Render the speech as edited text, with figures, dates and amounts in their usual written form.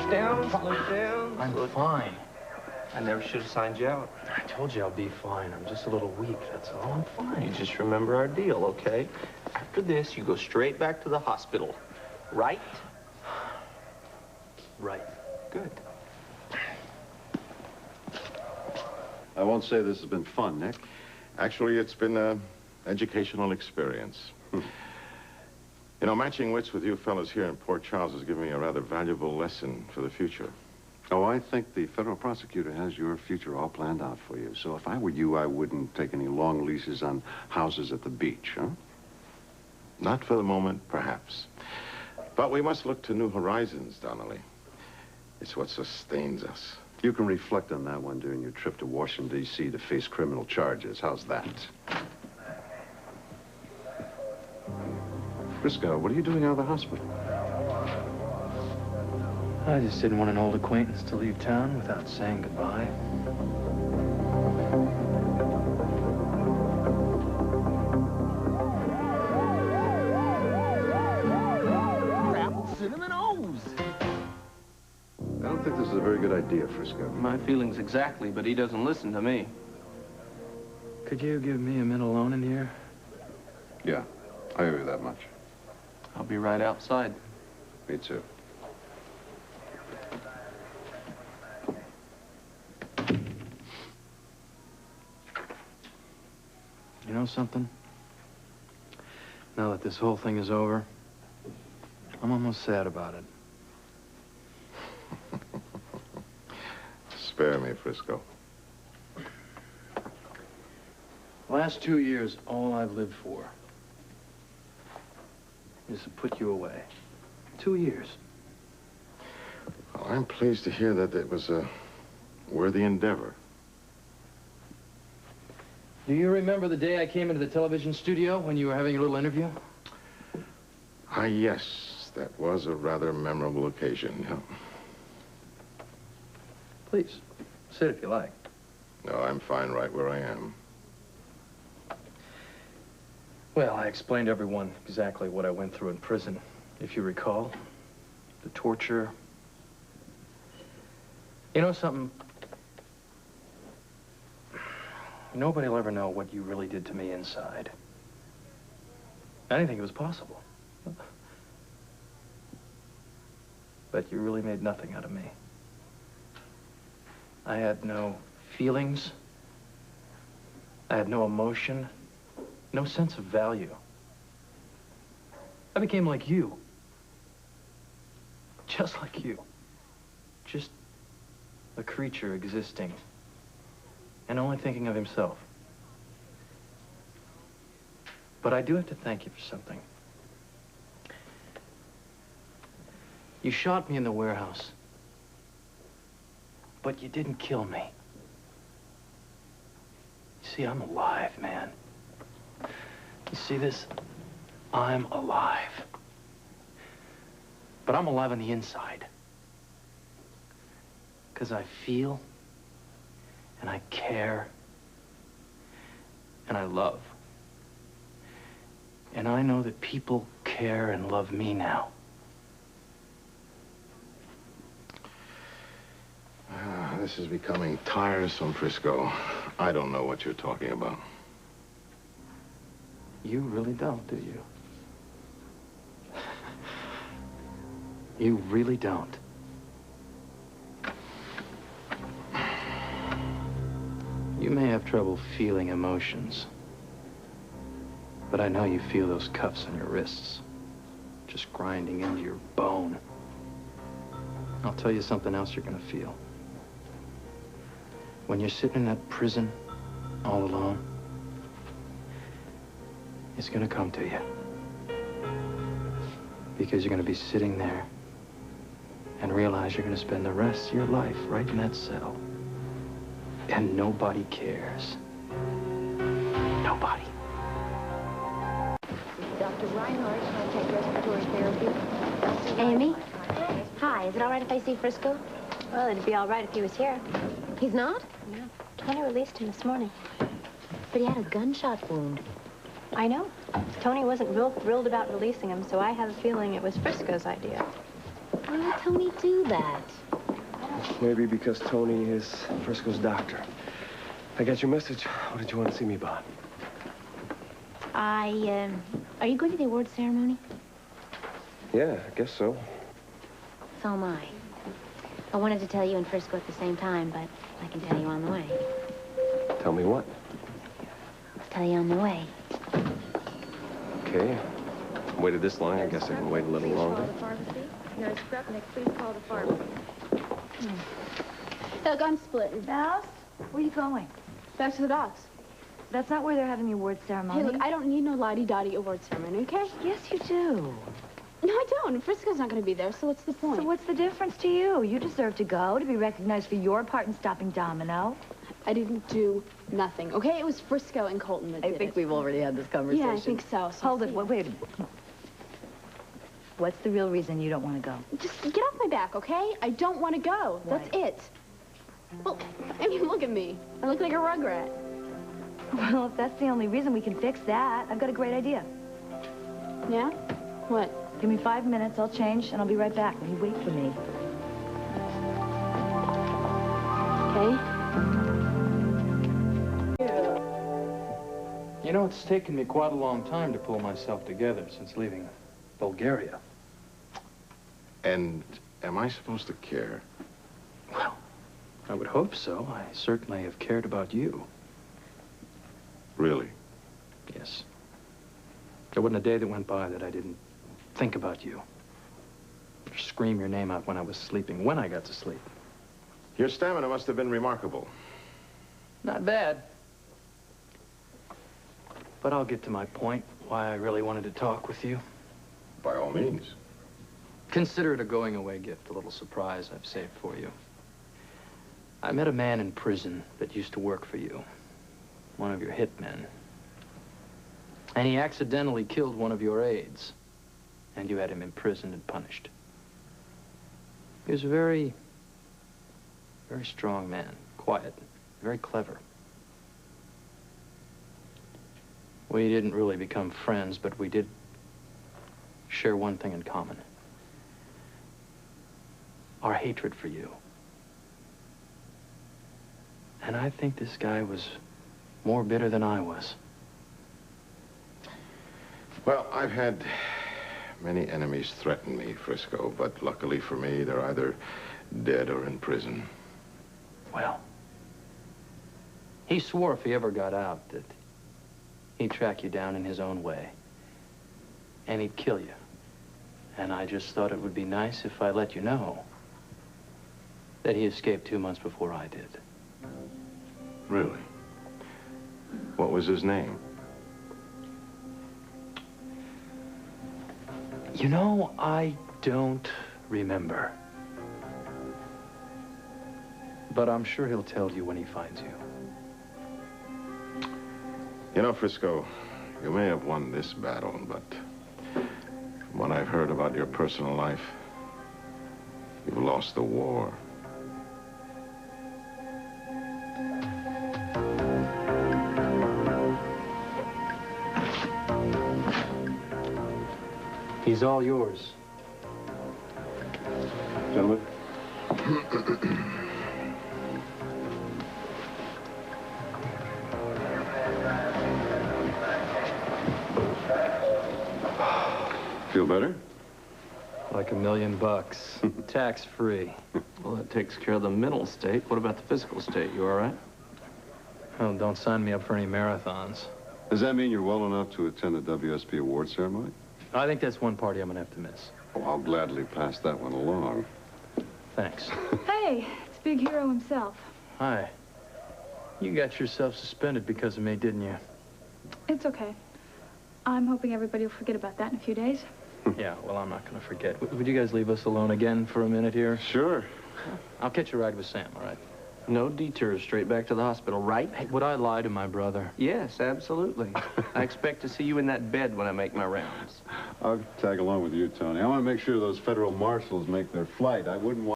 down, slow down. I'm fine. I never should have signed you out. I told you I'll be fine. I'm just a little weak, that's all. I'm fine. You just remember our deal, okay? After this, you go straight back to the hospital. Right? Right. Good. I won't say this has been fun, Nick. Actually, it's been an educational experience. You know, matching wits with you fellas here in Port Charles has given me a rather valuable lesson for the future. Oh, I think the federal prosecutor has your future all planned out for you. So if I were you, I wouldn't take any long leases on houses at the beach, huh? Not for the moment, perhaps. But we must look to new horizons, Donnelly. It's what sustains us. You can reflect on that one during your trip to Washington, D.C. to face criminal charges. How's that? Frisco, what are you doing out of the hospital? I just didn't want an old acquaintance to leave town without saying goodbye. Cinnamon O's. I don't think this is a very good idea, Frisco. My feelings exactly, but he doesn't listen to me. Could you give me a minute alone in here? Yeah, I owe you that much. I'll be right outside. Me too. You know something? Now that this whole thing is over, I'm almost sad about it. Spare me, Frisco. Last 2 years, all I've lived for is to put you away. 2 years. Well, I'm pleased to hear that it was a worthy endeavor. Do you remember the day I came into the television studio when you were having your little interview? Ah, yes. That was a rather memorable occasion, yeah. Please, sit if you like. No, I'm fine right where I am. Well, I explained to everyone exactly what I went through in prison. If you recall, the torture. You know something? Nobody will ever know what you really did to me inside. I didn't think it was possible. But you really made nothing out of me. I had no feelings. I had no emotion, no sense of value. I became like you. Just like you. Just a creature existing and only thinking of himself. But I do have to thank you for something. You shot me in the warehouse, but you didn't kill me. You see, I'm alive, man. You see this? I'm alive. But I'm alive on the inside. Because I feel, and I care, and I love. And I know that people care and love me now. This is becoming tiresome, Frisco. I don't know what you're talking about. You really don't, do you? You really don't. You may have trouble feeling emotions, but I know you feel those cuffs on your wrists, just grinding into your bone. I'll tell you something else you're gonna feel. When you're sitting in that prison, all alone, it's gonna come to you. Because you're gonna be sitting there and realize you're gonna spend the rest of your life right in that cell. And nobody cares. Nobody. Dr. Reinhardt, can I take respiratory therapy? Amy? Hi, is it all right if I see Frisco? Well, it'd be all right if he was here. He's not? No. Tony released him this morning. But he had a gunshot wound. I know. Tony wasn't real thrilled about releasing him, so I have a feeling it was Frisco's idea. Why would Tony do that? Maybe because Tony is Frisco's doctor. I got your message. What did you want to see me about? Are you going to the award ceremony? Yeah, I guess so. So am I. I wanted to tell you and Frisco at the same time, but I can tell you on the way. Tell me what? I'll tell you on the way. Okay. Waited this long. I guess I can wait a little longer. Nurse Krupnik, please call the pharmacy. Look, I'm splitting. Mouse, where are you going? Back to the docks. That's not where they're having the award ceremony. Hey, look, I don't need no lottie-dottie award ceremony, okay? Yes, you do. No, I don't. Frisco's not going to be there, so what's the point? So what's the difference to you? You deserve to go, to be recognized for your part in stopping Domino. I didn't do nothing, okay? It was Frisco and Colton that did it. we've already had this conversation. Yeah, I think so. Hold it. Wait. What's the real reason you don't want to go? Just get off my back, okay? I don't want to go. Why? That's it. Well, I mean, look at me. I look like a rugrat. Well, if that's the only reason, we can fix that. I've got a great idea. Yeah? What? Give me 5 minutes, I'll change, and I'll be right back. You wait for me. Okay? You know, it's taken me quite a long time to pull myself together since leaving Bulgaria. And am I supposed to care? Well, I would hope so. I certainly have cared about you. Really? Yes. There wasn't a day that went by that I didn't think about you. Or scream your name out when I was sleeping, when I got to sleep. Your stamina must have been remarkable. Not bad. But I'll get to my point, why I really wanted to talk with you. By all means. Consider it a going-away gift, a little surprise I've saved for you. I met a man in prison that used to work for you. One of your hitmen. And he accidentally killed one of your aides. And you had him imprisoned and punished. He was a very strong man. Quiet. Very clever. We didn't really become friends, but we did share one thing in common. Our hatred for you. And I think this guy was more bitter than I was. Well, I've had many enemies threaten me, Frisco, but luckily for me, they're either dead or in prison. Well, he swore if he ever got out that he'd track you down in his own way. And he'd kill you. And I just thought it would be nice if I let you know that he escaped 2 months before I did. Really? What was his name? You know, I don't remember. But I'm sure he'll tell you when he finds you. You know, Frisco, you may have won this battle, but from what I've heard about your personal life, you've lost the war. He's all yours. Gentlemen. Feel better? Like $1,000,000. Tax-free. Well, that takes care of the mental state. What about the physical state? You all right? Oh, don't sign me up for any marathons. Does that mean you're well enough to attend the WSB award ceremony? I think that's one party I'm gonna have to miss. Oh, I'll gladly pass that one along. Thanks. Hey, it's Big Hero himself. Hi. You got yourself suspended because of me, didn't you? It's okay. I'm hoping everybody will forget about that in a few days. Yeah, well, I'm not gonna forget. Would you guys leave us alone again for a minute here? Sure. I'll catch a ride with Sam, all right? No detours, straight back to the hospital, right? Hey, would I lie to my brother? Yes, absolutely. I expect to see you in that bed when I make my rounds. I'll tag along with you, Tony. I want to make sure those federal marshals make their flight. I wouldn't want